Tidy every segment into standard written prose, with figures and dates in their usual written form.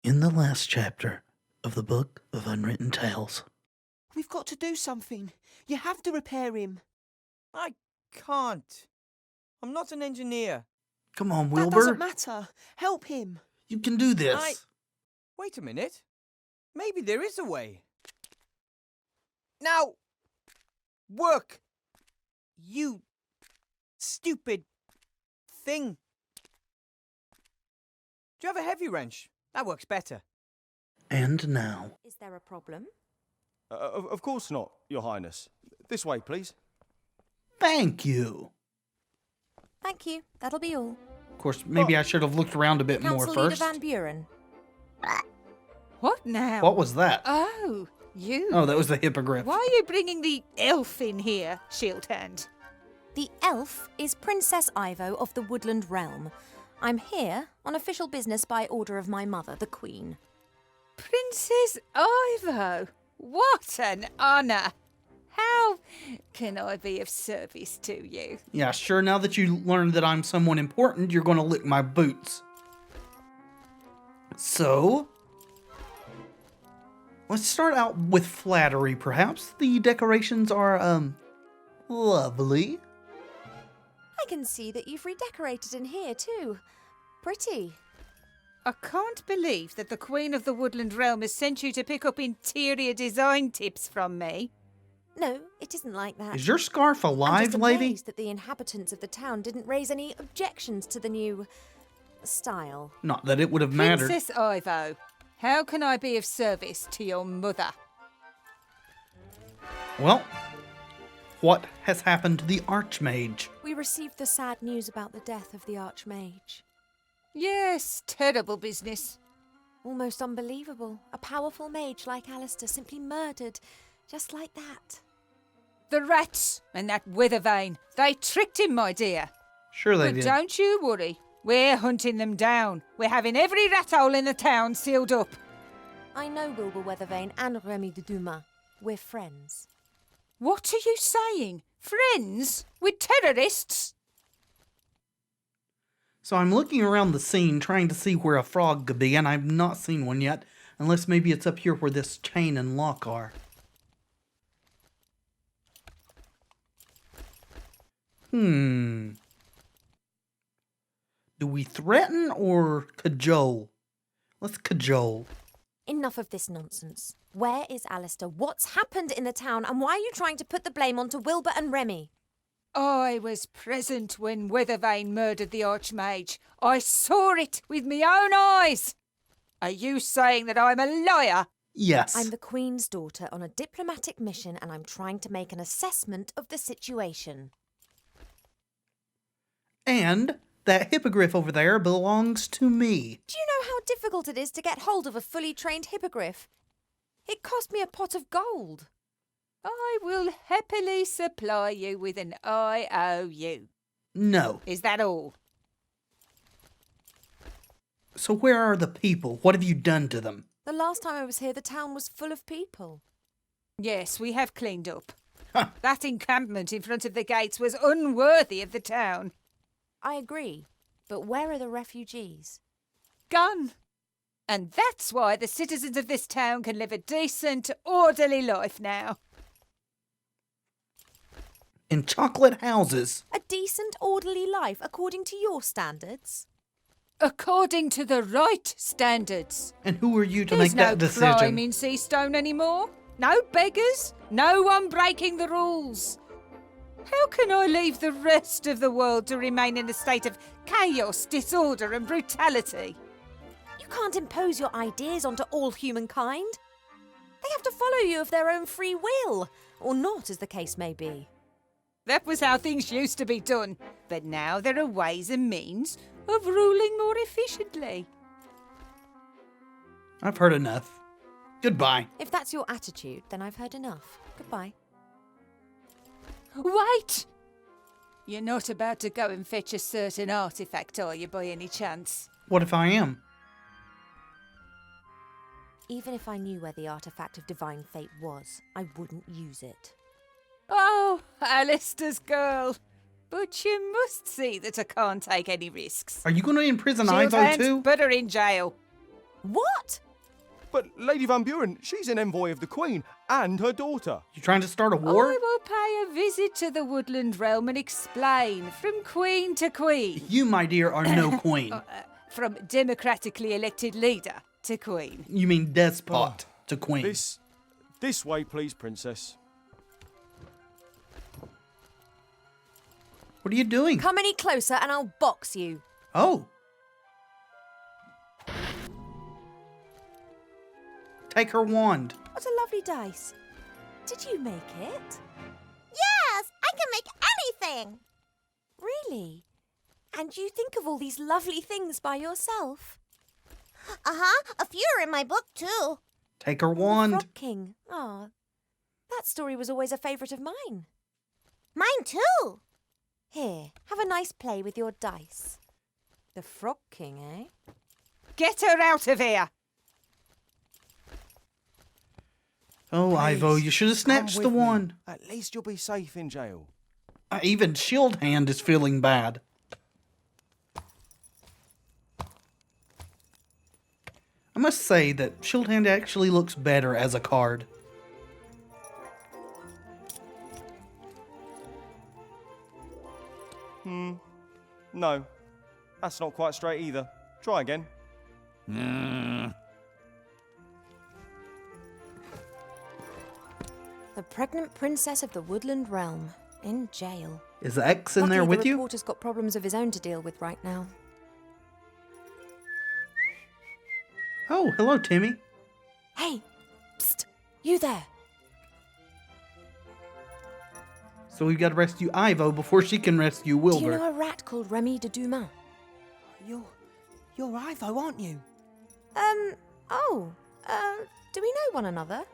In the last chapter of the Book of Unwritten Tales. We've got to do something. You have to repair him. I can't. I'm not an engineer. Come on, That Wilbur. doesn't matter. Help him. You can do this. Wait a minute. Maybe there is a way. Now, work. You stupid thing. Do you have a heavy wrench? That works better. And now. Is there a problem? Of course not, Your Highness. This way, please. Thank you. Thank you. That'll be all. Of course, maybe I should have looked around a bit more Council Leader first. Van Buren. What now? What was that? Oh, you. Oh, that was the hippogriff. Why are you bringing the elf in here, Shieldhand? The elf is Princess Ivo of the Woodland Realm. I'm here on official business by order of my mother, the Queen. Princess Ivo? What an honour! How can I be of service to you? Yeah, sure, now that you learned that I'm someone important, you're going to lick my boots. So, let's start out with flattery, perhaps. The decorations are, lovely. I can see that you've redecorated in here too. Pretty. I can't believe that the Queen of the Woodland Realm has sent you to pick up interior design tips from me. No, it isn't like that. Is your scarf I'm alive, just lady? amazed that the inhabitants of the town didn't raise any objections to the new style. Not that it would have mattered. Princess Ivo, how can I be of service to your mother? Well, what has happened to the Archmage? We received the sad news about the death of the Archmage. Yes, terrible business. Almost unbelievable. A powerful mage like Alistair simply murdered, just like that. The rats and that Withervane, they tricked him, my dear. Sure they But did. don't you worry. We're hunting them down. We're having every rat hole in the town sealed up. I know Wilbur Weathervane and Remy de Dumas. We're friends. What are you saying? Friends? With terrorists? So I'm looking around the scene trying to see where a frog could be, and I've not seen one yet, unless maybe it's up here where this chain and lock are. Do we threaten or cajole? Let's cajole. Enough of this nonsense. Where is Alistair? What's happened in the town? And why are you trying to put the blame onto Wilbur and Remy? I was present when Withervane murdered the Archmage. I saw it with my own eyes. Are you saying that I'm a liar? Yes. I'm the Queen's daughter on a diplomatic mission and I'm trying to make an assessment of the situation. And that hippogriff over there belongs to me. Do you know how difficult it is to get hold of a fully trained hippogriff? It cost me a pot of gold. I will happily supply you with an IOU. No. Is that all? So where are the people? What have you done to them? The last time I was here, the town was full of people. Yes, we have cleaned up. That encampment in front of the gates was unworthy of the town. I agree, but where are the refugees? Gone. And that's why the citizens of this town can live a decent, orderly life now. In chocolate houses. A decent, orderly life according to your standards? According to the right standards. And who are you to There's make that no decision? crime in Seastone anymore. No beggars. No one breaking the rules. How can I leave the rest of the world to remain in a state of chaos, disorder and brutality? You can't impose your ideas onto all humankind. They have to follow you of their own free will, or not, as the case may be. That was how things used to be done, but now there are ways and means of ruling more efficiently. I've heard enough. Goodbye. If that's your attitude, then I've heard enough. Goodbye. Wait! You're not about to go and fetch a certain artifact, are you, by any chance? What if I am? Even if I knew where the artifact of divine fate was, I wouldn't use it. Oh, Alistair's girl. But you must see that I can't take any risks. Are you going to imprison She'll Ivo hand too? put her in jail. What? But Lady Van Buren, she's an envoy of the Queen and her daughter. You trying to start a war? I will pay a visit to the woodland realm and explain from queen to queen. You, my dear, are no queen. From democratically elected leader to queen. You mean despot to queen. This way, please, Princess. What are you doing? Come any closer and I'll box you. Oh. Take her wand. What a lovely dice. Did you make it? Yes, I can make anything. Really? And you think of all these lovely things by yourself? Uh-huh, a few are in my book, too. Take her The wand. Frog King. Ah, that story was always a favourite of mine. Mine, too. Here, have a nice play with your dice. The Frog King, eh? Get her out of here! Oh, Ivo, Please, you should have come snatched the with me. wand. At least you'll be safe in jail. Even Shield Hand is feeling bad. I must say that Shield Hand actually looks better as a card. No, that's not quite straight either. Try again. The pregnant princess of the woodland realm. In jail. Is X in there Luckily, with the you? reporter's got problems of his own to deal with right now. Oh, hello, Timmy. Hey! Psst! You there! So we've got to rescue Ivo before she can rescue Wilbur. Do you know a rat called Remy de Dumas? You're Ivo, aren't you? Do we know one another?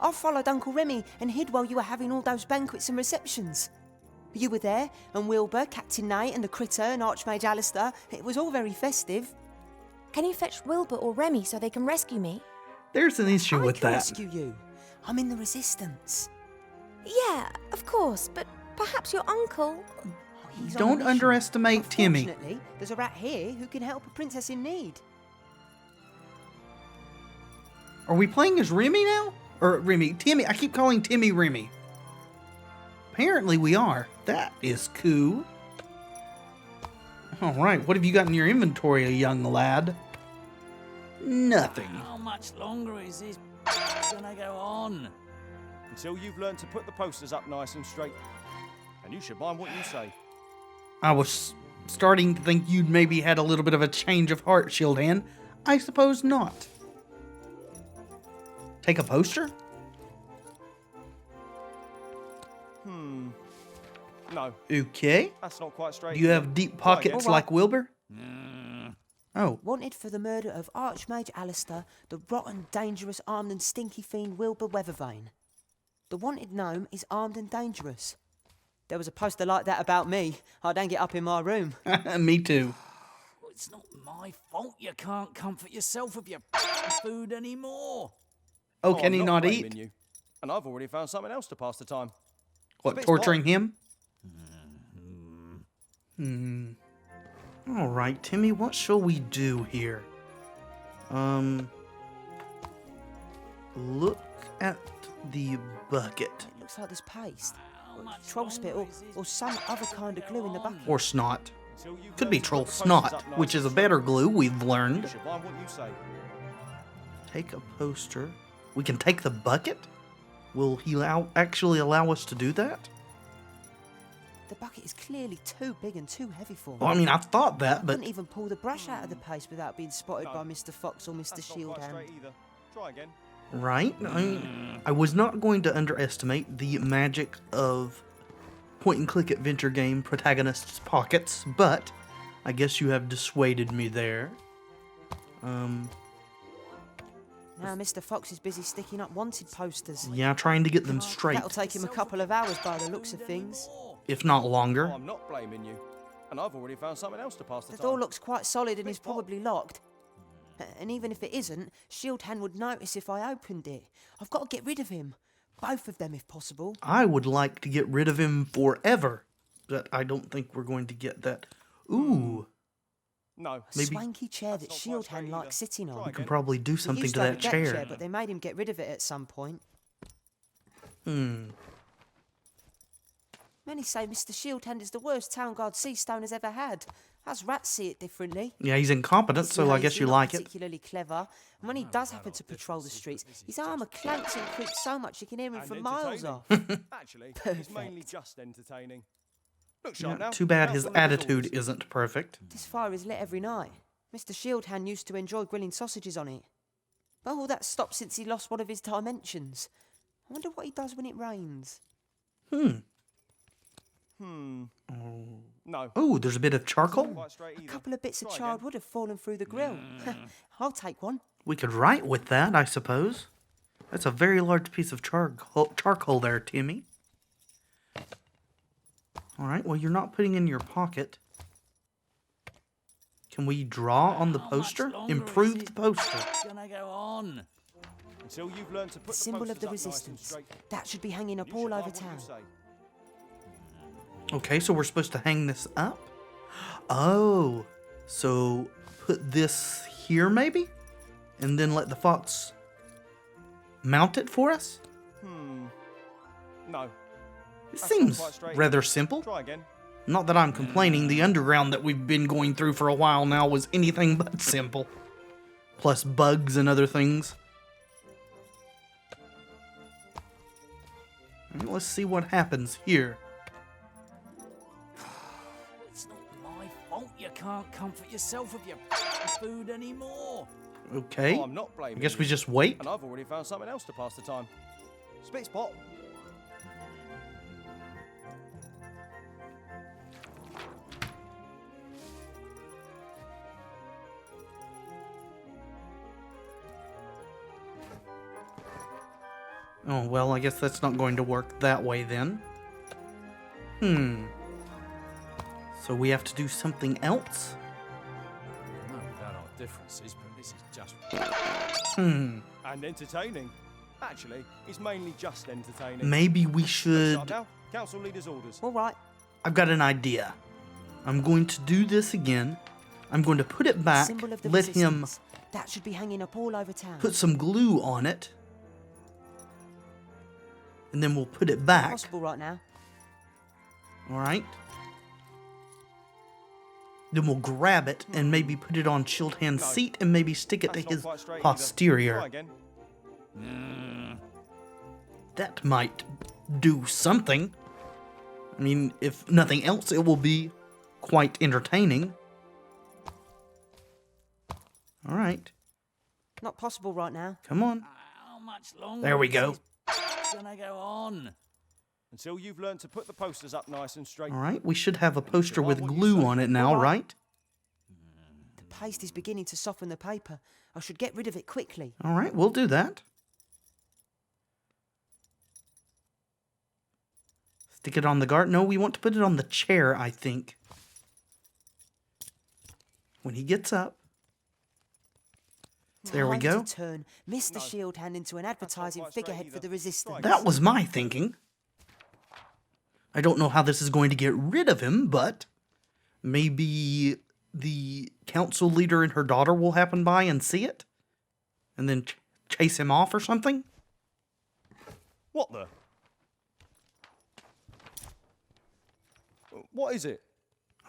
I followed Uncle Remy and hid while you were having all those banquets and receptions. You were there, and Wilbur, Captain Nate, and the Critter, and Archmage Alistair. It was all very festive. Can you fetch Wilbur or Remy so they can rescue me? There's an issue I with can that. rescue you. I'm in the Resistance. Yeah, of course, but perhaps your uncle... He's on a Don't mission. underestimate Timmy. Fortunately, there's a rat here who can help a princess in need. Are we playing as Remy now? Or Remy? Timmy. I keep calling Timmy Remy. Apparently we are. That is cool. Alright, what have you got in your inventory, young lad? Nothing. How much longer is this gonna go on? Until you've learned to put the posters up nice and straight. And you should mind what you say. I was starting to think you'd maybe had a little bit of a change of heart, Shield Hand. I suppose not. Take a poster? No, Okay. that's not quite straight. Do you either. have deep Try pockets again. like Wilbur? Oh, Wanted for the murder of Archmage Alistair, the rotten, dangerous, armed and stinky fiend Wilbur Weathervane. The wanted gnome is armed and dangerous. There was a poster like that about me. I'd hang it up in my room. me too. It's not my fault you can't comfort yourself with your food anymore. Oh, can I'm he not blaming eat? You. And I've already found something else to pass the time. What, bit torturing him? All right, Timmy, what shall we do here? Look at the bucket. It looks like there's paste, or troll spit, or some other kind of glue in the bucket. Or snot. Until you've Could learned be to put troll the posters snot, up nice which is a and better straight. glue, we've You learned. should mind what you say. Take a poster. We can take the bucket? Will he actually allow us to do that? The bucket is clearly too big and too heavy for me. Well, I mean, I thought that, I but couldn't even pull the brush out of the paste without being spotted No. by Mr. Fox or Mr. That's not Shield quite Hand. straight either. Try again. right? I was not going to underestimate the magic of point-and-click adventure game protagonists' pockets, but I guess you have dissuaded me there. Now Mr. Fox is busy sticking up wanted posters. Yeah, trying to get them straight, That'll take him a couple of hours by the looks of things. if not longer. Oh, I'm not blaming you. And I've already found something else to pass the The time. door looks quite solid and is probably locked. And even if it isn't, Shield Hand would notice if I opened it. I've got to get rid of him. Both of them if possible. I would like to get rid of him forever, but I don't think we're going to get that. Ooh, No. A Maybe- swanky chair That's that not quite Shield straight Hand either. likes sitting on. Try We can again. probably do He something used to have a that deck chair. but they made him get rid of it at some point. Many say Mr. Shieldhand is the worst town guard Seastone has ever had. Us rats see it differently. Yeah, he's incompetent, He's so I guess lazy, you not like it. particularly clever. And when he does happen to patrol the streets, his armour clanks and creaks so much you can hear him And from miles entertaining. off. Actually, it's mainly just entertaining. Look sharp Yeah, now. too bad his Council leaders' attitude orders. isn't perfect. This fire is lit every night. Mr. Shieldhand used to enjoy grilling sausages on it. But all that stopped since he lost one of his dimensions. I wonder what he does when it rains. No. Oh, there's a bit of charcoal. Quite straight A either. couple of bits of Try charred again. wood have fallen through the grill. I'll take one. We could write with that, I suppose. That's a very large piece of charcoal there, Timmy. All right, well, you're not putting in your pocket. Can we draw on the How much poster? longer Improve is the it poster. Gonna go on. Until you've learned to put The the symbol of posters the up nice and resistance. straight. That should be hanging up You all should over mind what you town. say. Okay, so we're supposed to hang this up? Oh, so put this here maybe? And then let the fox mount it for us? No. It That's not seems quite straight. rather simple. Try again. Not that I'm complaining, the underground that we've been going through for a while now was anything but simple. Plus bugs and other things. Alright, let's see what happens here. It's not my fault you can't comfort yourself with your food anymore. Okay. Oh, I'm not blaming I guess we you. just wait. And I've already found something else to pass the time. Spit spot. Oh, well, I guess that's not going to work that way then. So we have to do something else? I know we've had our differences, but this is just Hmm. and entertaining. Actually, it's mainly just entertaining. Maybe we Look should... sharp now. Council leaders' orders. All right. I've got an idea. I'm going to do this again. I'm going to put it back, Symbol of the let him resistance. That should be hanging up all over town. put some glue on it. And then we'll put it back. Possible right now. Alright. Then we'll grab it and maybe put it on Shieldhand's No. seat and maybe stick it That's to not his quite straight either. posterior. Try again. That might do something. I mean, if nothing else, it will be quite entertaining. Alright, Not possible right now. come on. How much longer? There we is go. this gonna go on. Until you've learned to put the posters up nice and straight. Alright, we should have a poster mind with what you glue say. on it now, right? The paste is beginning to soften the paper. I should get rid of it quickly. Alright, we'll do that. Stick it on the guard. No, we want to put it on the chair, I think. When he gets up. There we Time go. to turn Mr. Shieldhand into an advertising quite straight figurehead for either. the resistance. That was my thinking. I don't know how this is going to get rid of him, but maybe the council leader and her daughter will happen by and see it? And then chase him off or something? What the? What is it?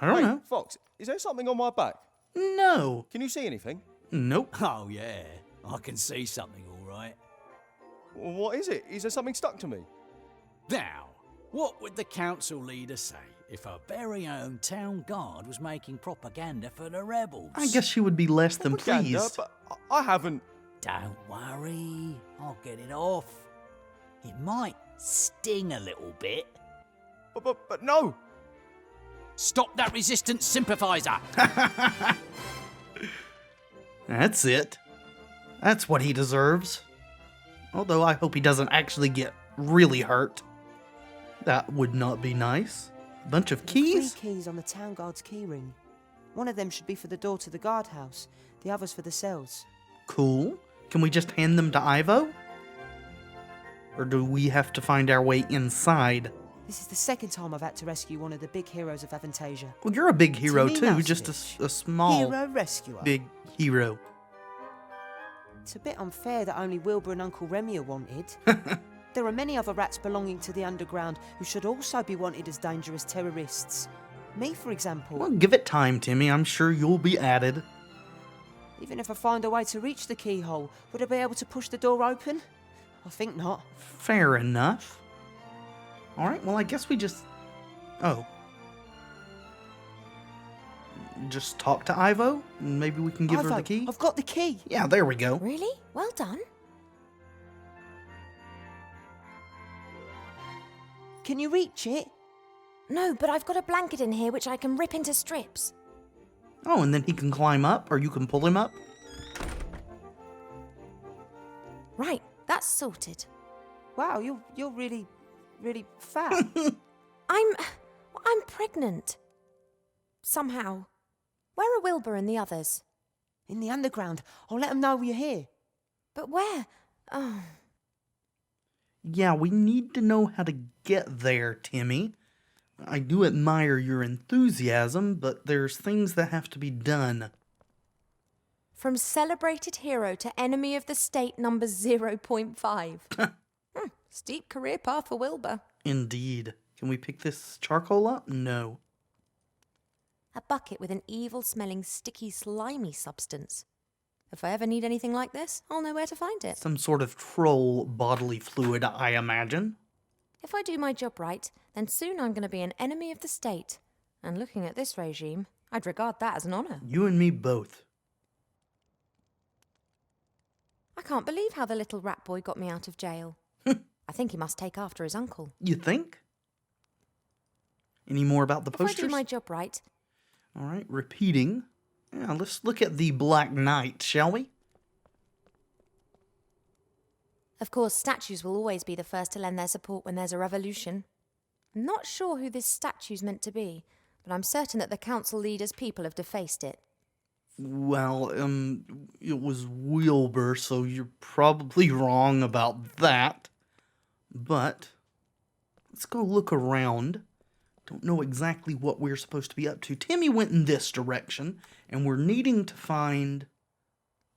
I don't Hey, know. Fox, is there something on my back? No. Can you see anything? Nope. Oh, yeah. I can see something, all right. What is it? Is there something stuck to me? Now, what would the council leader say if our very own town guard was making propaganda for the rebels? I guess she would be less than Propaganda, pleased. but I haven't. Don't worry, I'll get it off. It might sting a little bit. But no. Stop that resistance sympathizer! That's it. That's what he deserves. Although I hope he doesn't actually get really hurt. That would not be nice. Bunch of There are keys? 3 keys on the town guard's keyring. One of them should be for the door to the guardhouse, the others for the cells. Cool. Can we just hand them to Ivo? Or do we have to find our way inside? This is the second time I've had to rescue one of the big heroes of Aventásia. Well, you're a big hero Timmy too, just Nuslich. a small Hero rescuer. big hero. It's a bit unfair that only Wilbur and Uncle Remy are wanted. There are many other rats belonging to the underground who should also be wanted as dangerous terrorists. Me, for example. Well, give it time, Timmy. I'm sure you'll be added. Even if I find a way to reach the keyhole, would I be able to push the door open? I think not. Fair enough. Alright, well, I guess we just... Oh. Just talk to Ivo? And maybe we can give her Ivo, the key? I've got the key. Yeah, there we go. Really? Well done. Can you reach it? No, but I've got a blanket in here which I can rip into strips. Oh, and then he can climb up, or you can pull him up? Right, that's sorted. Wow, you're really fat. I'm pregnant. Somehow. Where are Wilbur and the others? In the underground. I'll let them know you're here. But where? Oh, Yeah, we need to know how to get there, Timmy. I do admire your enthusiasm, but there's things that have to be done. from celebrated hero to enemy of the state number 0.5. Steep career path for Wilbur. Indeed. Can we pick this charcoal up? No. A bucket with an evil-smelling, sticky, slimy substance. If I ever need anything like this, I'll know where to find it. Some sort of troll bodily fluid, I imagine. If I do my job right, then soon I'm going to be an enemy of the state. And looking at this regime, I'd regard that as an honour. You and me both. I can't believe how the little rat boy got me out of jail. I think he must take after his uncle. You think? Any more about the If I posters? do my job right, All right, repeating. Yeah, let's look at the Black Knight, shall we? of course, statues will always be the first to lend their support when there's a revolution. I'm not sure who this statue's meant to be, but I'm certain that the council leader's people have defaced it. Well, it was Wilbur, so you're probably wrong about that. But let's go look around. Don't know exactly what we're supposed to be up to. Timmy went in this direction, and we're needing to find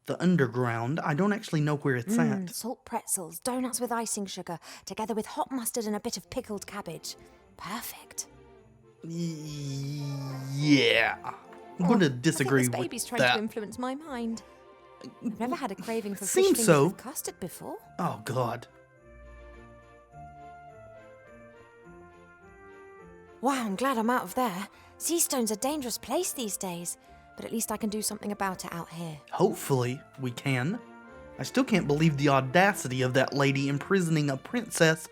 the underground. I don't actually know where it's at. Salt pretzels, donuts with icing sugar, together with hot mustard and a bit of pickled cabbage. Perfect. Yeah. I'm going to disagree I think this with baby's trying that. to influence my mind. I've never had a craving for fish Seems fingers so. with custard before. Oh, God. Wow, I'm glad I'm out of there. Seastone's a dangerous place these days, but at least I can do something about it out here. Hopefully, we can. I still can't believe the audacity of that lady imprisoning a princess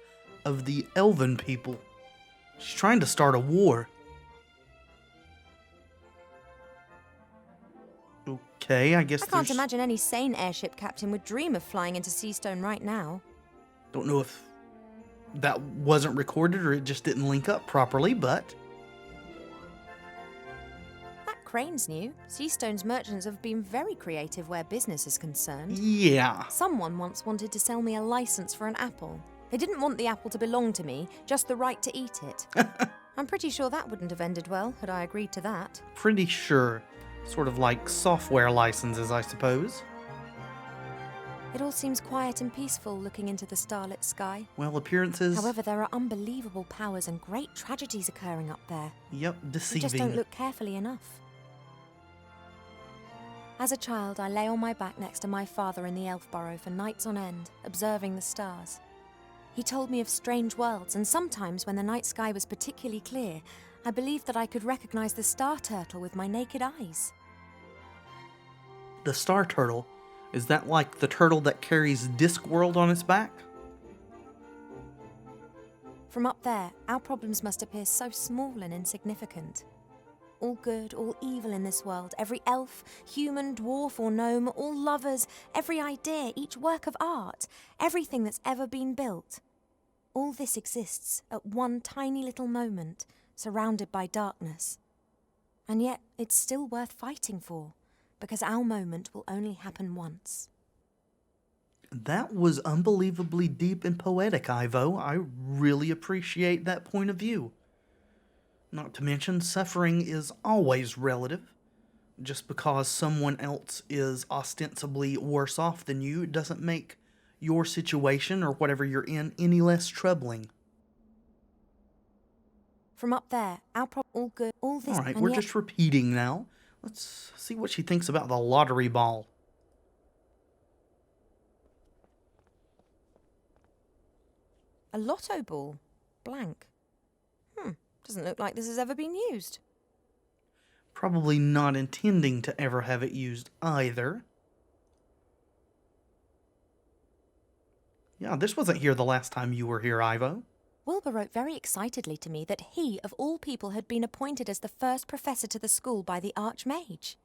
of the elven people. She's trying to start a war. Okay, I guess I can't there's... imagine any sane airship captain would dream of flying into Seastone right now. Don't know if that wasn't recorded or it just didn't link up properly, but... That crane's new. Seastone's merchants have been very creative where business is concerned. Yeah. Someone once wanted to sell me a license for an apple. They didn't want the apple to belong to me, just the right to eat it. I'm pretty sure that wouldn't have ended well had I agreed to that. Pretty sure. Sort of like software licenses, I suppose. It all seems quiet and peaceful looking into the starlit sky. Well, appearances... However, there are unbelievable powers and great tragedies occurring up there. Yep, We deceiving. just don't look carefully enough. As a child, I lay on my back next to my father in the elf burrow for nights on end, observing the stars. He told me of strange worlds, and sometimes when the night sky was particularly clear, I believed that I could recognize the star turtle with my naked eyes. The star turtle? Is that like the turtle that carries Discworld on its back? From up there, our problems must appear so small and insignificant. All good, all evil in this world, every elf, human, dwarf or gnome, all lovers, every idea, each work of art, everything that's ever been built. All this exists at one tiny little moment, surrounded by darkness. And yet, it's still worth fighting for, because our moment will only happen once. That was unbelievably deep and poetic, Ivo. I really appreciate that point of view. Not to mention, suffering is always relative. Just because someone else is ostensibly worse off than you doesn't make your situation or whatever you're in any less troubling. From up there, all good, all this. Alright, and we're yet- just repeating now. Let's see what she thinks about the lottery ball. A lotto ball. Blank. Doesn't look like this has ever been used. Probably not intending to ever have it used either. Yeah, this wasn't here the last time you were here, Ivo. Wilbur wrote very excitedly to me that he, of all people, had been appointed as the first professor to the school by the Archmage.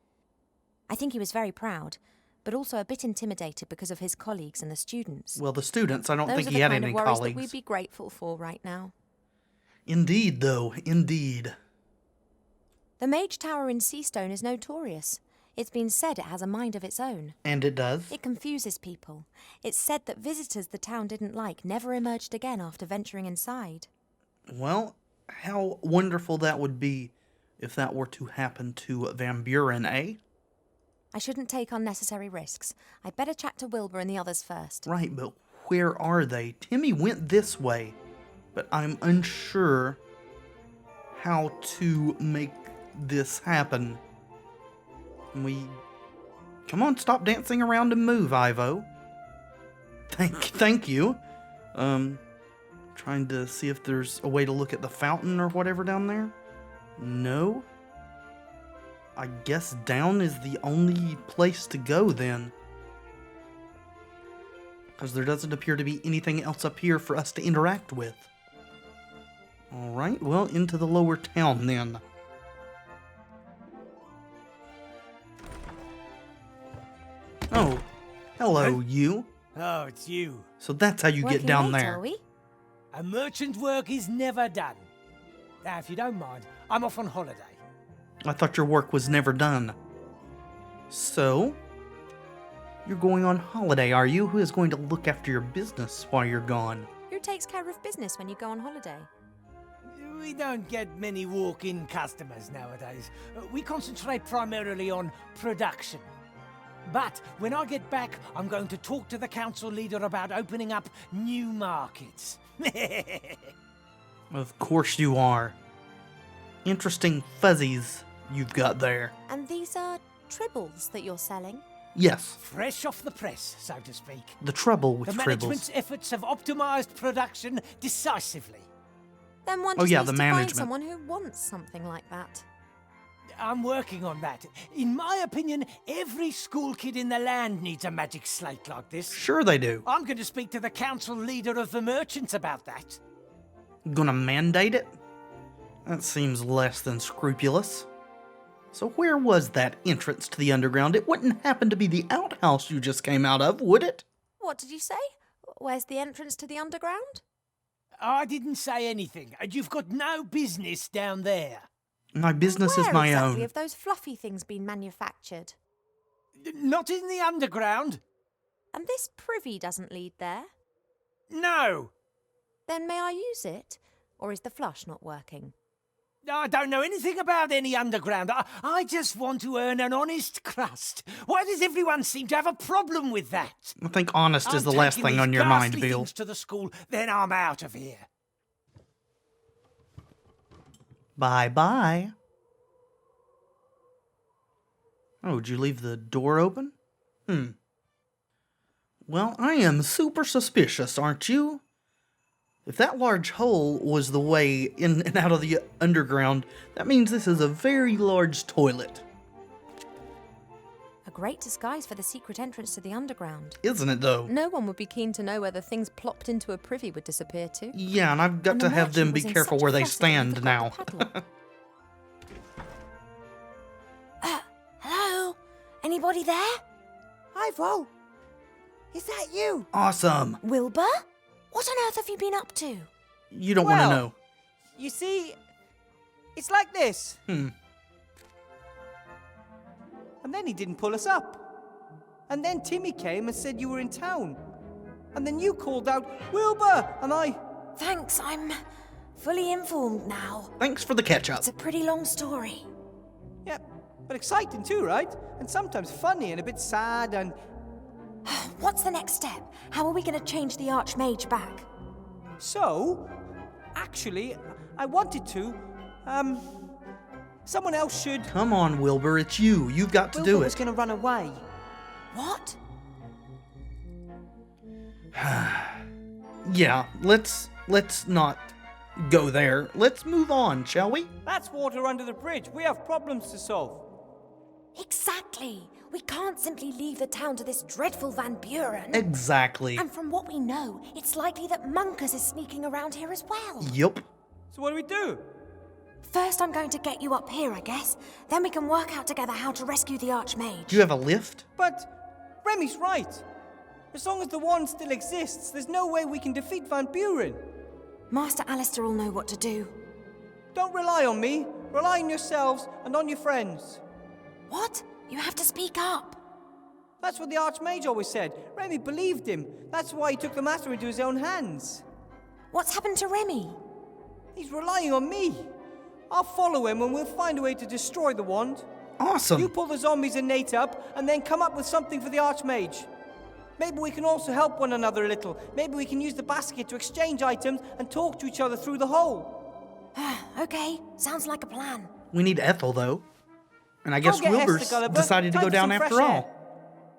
I think he was very proud, but also a bit intimidated because of his colleagues and the students. Well, the students, I don't Those think are he the had kind any of worries colleagues. that we'd be grateful for right now. Indeed, though, indeed. The Mage Tower in Seastone is notorious. It's been said it has a mind of its own. And it does. It confuses people. It's said that visitors the town didn't like never emerged again after venturing inside. Well, how wonderful that would be if that were to happen to Van Buren, eh? I shouldn't take unnecessary risks. I'd better chat to Wilbur and the others first. Right, but where are they? Timmy went this way, but I'm unsure how to make this happen. Come on, stop dancing around and move, Ivo. Thank you. Trying to see if there's a way to look at the fountain or whatever down there. No. I guess down is the only place to go then. Because there doesn't appear to be anything else up here for us to interact with. Alright, well, into the lower town then. Oh, hello, you. Oh, it's you. So that's how you Working get down late, there. are we? A merchant work is never done. Now, if you don't mind, I'm off on holiday. I thought your work was never done. So, you're going on holiday, are you? Who is going to look after your business while you're gone? Who takes care of business when you go on holiday? We don't get many walk-in customers nowadays. We concentrate primarily on production. But when I get back, I'm going to talk to the council leader about opening up new markets. Of course you are. Interesting fuzzies you've got there. And these are tribbles that you're selling? Yes, Fresh off the press, so to speak. the trouble with The tribbles. management's efforts have optimized production decisively. Then one Oh, just yeah, needs the to find management. someone who wants something like that. I'm working on that. In my opinion, every school kid in the land needs a magic slate like this. Sure they do. I'm going to speak to the council leader of the merchants about that. Gonna mandate it? That seems less than scrupulous. So where was that entrance to the underground? It wouldn't happen to be the outhouse you just came out of, would it? What did you say? Where's the entrance to the underground? I didn't say anything. You've got no business down there. My business Where is my exactly own. have those fluffy things been manufactured? Not in the underground. And this privy doesn't lead there? No. Then may I use it? Or is the flush not working? I don't know anything about any underground. I just want to earn an honest crust. Why does everyone seem to have a problem with that? I think honest is I'm the last taking thing these on your mind, ghastly Bill. things to the school, then I'm out of here. Bye-bye. Oh, did you leave the door open? Well, I am super suspicious, aren't you? If that large hole was the way in and out of the underground, that means this is a very large toilet. A great disguise for the secret entrance to the underground. Isn't it, though? No one would be keen to know whether things plopped into a privy would disappear too. Yeah, and I've got And to the have them merchant be was in careful such a where they fuss that he stand forgot now. the padlock. Hello? Anybody there? Ivo! Is that you? Awesome. Wilbur? What on earth have you been up to? You don't want to Well, know. You see, it's like this. And then he didn't pull us up. And then Timmy came and said you were in town. And then you called out, Wilbur! And I... Thanks, I'm fully informed now. Thanks for the catch-up. It's a pretty long story. Yeah, but exciting too, right? And sometimes funny and a bit sad and... What's the next step? How are we going to change the Archmage back? So, actually, I wanted to, someone else should... Come on, Wilbur, it's you. You've got to Wilbur do was it. going to run away. What? Yeah, let's not go there. Let's move on, shall we? That's water under the bridge. We have problems to solve. Exactly. We can't simply leave the town to this dreadful Van Buren. Exactly. And from what we know, it's likely that Munkus is sneaking around here as well. Yup. So what do we do? First, I'm going to get you up here, I guess. Then we can work out together how to rescue the Archmage. Do you have a lift? But Remy's right. As long as the wand still exists, there's no way we can defeat Van Buren. Master Alistair will know what to do. Don't rely on me. Rely on yourselves and on your friends. What? You have to speak up. That's what the Archmage always said. Remy believed him. That's why he took the matter into his own hands. What's happened to Remy? He's relying on me. I'll follow him and we'll find a way to destroy the wand. Awesome. You pull the zombies and Nate up, and then come up with something for the Archmage. Maybe we can also help one another a little. Maybe we can use the basket to exchange items and talk to each other through the hole. Okay, sounds like a plan. We need Ethel, though. And I guess Go get Wilbur's Hester, Gulliver. decided to Time go for down some after fresh all. air.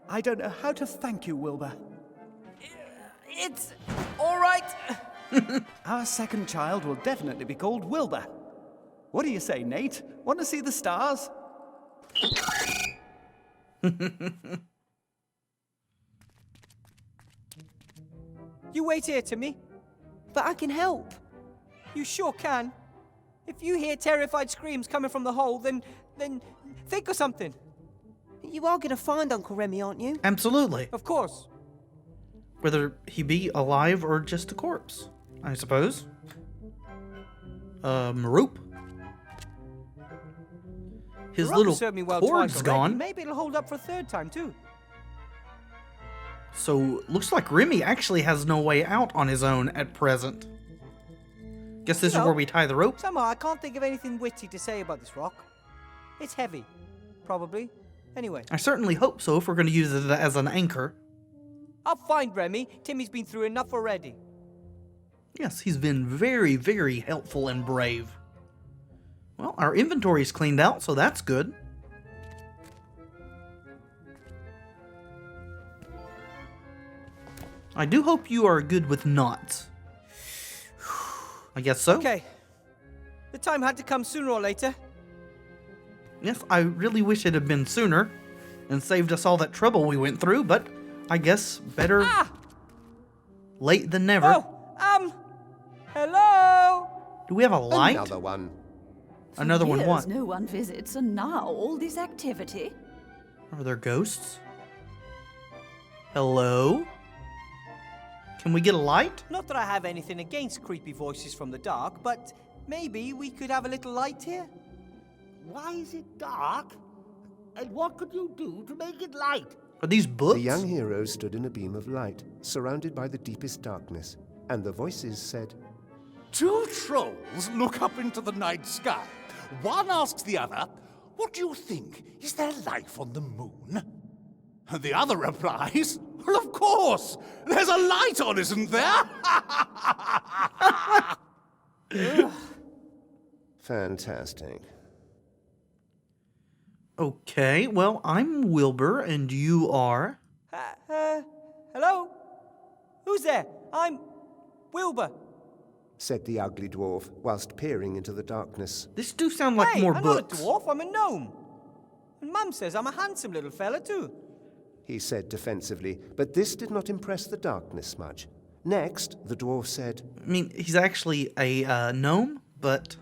I don't know how to thank you, Wilbur. It's all right. Our second child will definitely be called Wilbur. What do you say, Nate? Want to see the stars? You wait here, Timmy. But I can help. You sure can. If you hear terrified screams coming from the hole, then think of something. You are going to find Uncle Remy, aren't you? Absolutely. Of course. Whether he be alive or just a corpse, I suppose. Maroop. His The little rubber served me well cord's twice already. gone. Maybe it'll hold up for a third time, too. So, looks like Remy actually has no way out on his own at present. Guess this is No. where we tie the rope. Somehow, I can't think of anything witty to say about this rock. It's heavy. Probably. Anyway, I certainly hope so if we're going to use it as an anchor. I'll find Remy. Timmy's been through enough already. Yes, he's been very, very helpful and brave. Well, our inventory's cleaned out, so that's good. I do hope you are good with knots. I guess so. Okay. The time had to come sooner or later. Yes, I really wish it had been sooner and saved us all that trouble we went through, but I guess better late than never. Oh, hello? Do we have a light? Another one. Another one what? No one visits, and now all this activity. Are there ghosts? Hello? Can we get a light? Not that I have anything against creepy voices from the dark, but maybe we could have a little light here? Why is it dark? And what could you do to make it light? Are these books? The young hero stood in a beam of light, surrounded by the deepest darkness, and the voices said, Two trolls look up into the night sky. One asks the other, what do you think? Is there life on the moon? And the other replies, well, of course! There's a light on, isn't there? Fantastic. Okay, well, I'm Wilbur, and you are... Hello? Who's there? I'm Wilbur. Said the ugly dwarf, whilst peering into the darkness. This do sound like more I'm books. not a dwarf, I'm a gnome. And Mum says I'm a handsome little fella, too. He said defensively, but this did not impress the darkness much. Next, the dwarf said, I mean, he's actually a gnome, but...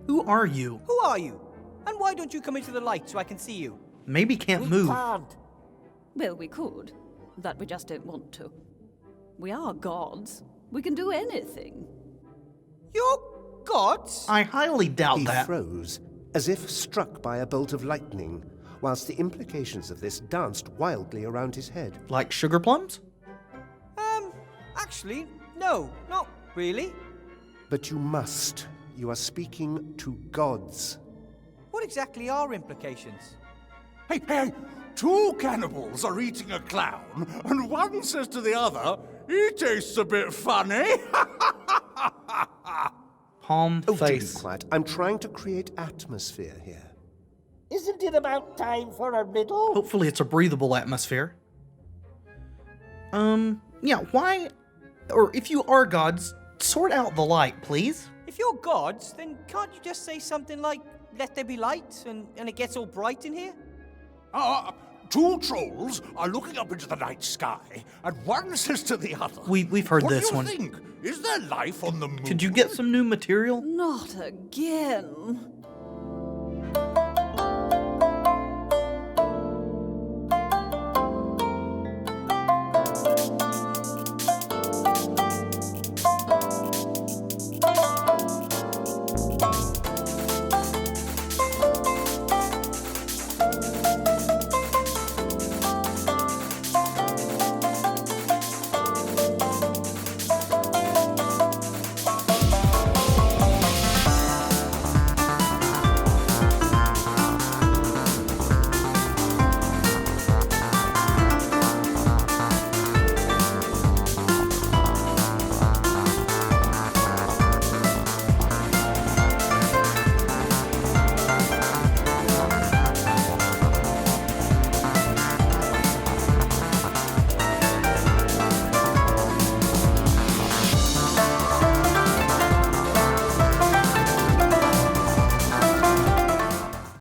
Who are you? Who are you? And why don't you come into the light so I can see you? Maybe can't move. Well, we could. That we just don't want to. We are gods. We can do anything. You're gods? I highly doubt he that. froze, as if struck by a bolt of lightning, whilst the implications of this danced wildly around his head. Like sugar plums? Actually, no, not really. But you must. You are speaking to gods. What exactly are implications? Hey, hey! 2 cannibals are eating a clown, and one says to the other, "He tastes a bit funny." Palm Do be face. quiet. I'm trying to create atmosphere here. Isn't it about time for a riddle? Hopefully it's a breathable atmosphere. Yeah, why... Or if you are gods, sort out the light, please. If you're gods, then can't you just say something like, "Let there be light," and it gets all bright in here? 2 trolls are looking up into the night sky, and one says to the other, We've heard this one. What do you think? Is there life on the moon? Could you get some new material? Not again.